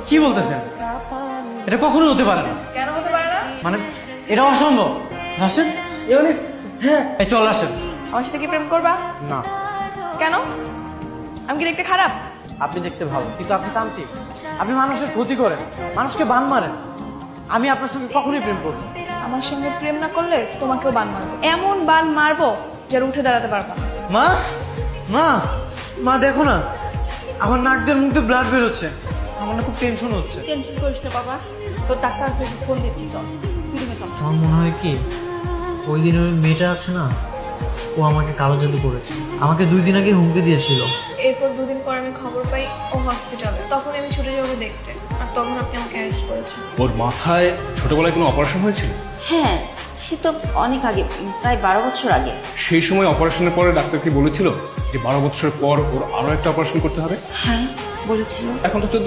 কি বলতেছেন? এটা কখনোই হতে পারে না। কেন হতে পারে না? মানে এটা অসম্ভব। রাশেদ, হ্যাঁ, এই চল রাশেদ। আমার সাথে কি প্রেম করবা? না, কেন? আমি কি দেখতে খারাপ? আপনি দেখতে ভালো, কিন্তু আপনি তান্ত্রিক। আপনি মানুষের ক্ষতি করেন, মানুষকে বান মারেন। আমি আপনার সঙ্গে কখনোই প্রেম করবো না। আমার সঙ্গে প্রেম না করলে তোমাকেও বান মারবো, এমন বান মারবো যার উঠে দাঁড়াতে পারবা না। মা, মা, মা দেখো না, আমার নাক দিয়ে মুখ দিয়ে ব্লাড বেরোচ্ছে। আমার না খুব টেনশন হচ্ছে। টেনশন করিস না বাবা, তোর ডাক্তার ফোন দিচ্ছি, চল ফিরে চল। আমার মনে হয় কি, ওই দিন ওই মেয়েটা আছে না, ও আমাকে কালো জাদু করেছে। আমাকে 2 দিন আগে হুমকি দিয়েছিল। এরপর 2 দিন পর আমি খবর পাই ও হসপিটালে। তখন আমি ছুটে যাবো দেখতে, আর তখন আপনি আমাকে অ্যারেস্ট করেছেন। ওর মাথায় ছোটবেলায় কোনো অপারেশন হয়েছিল? হ্যাঁ, সে তো অনেক আগে, প্রায় 12 বছর আগে। সেই সময় অপারেশনের পরে ডাক্তার কি বলেছিল যে 12 বছর পর ওর আরো একটা অপারেশন করতে হবে? হ্যাঁ বলেছিল। এখন তো 14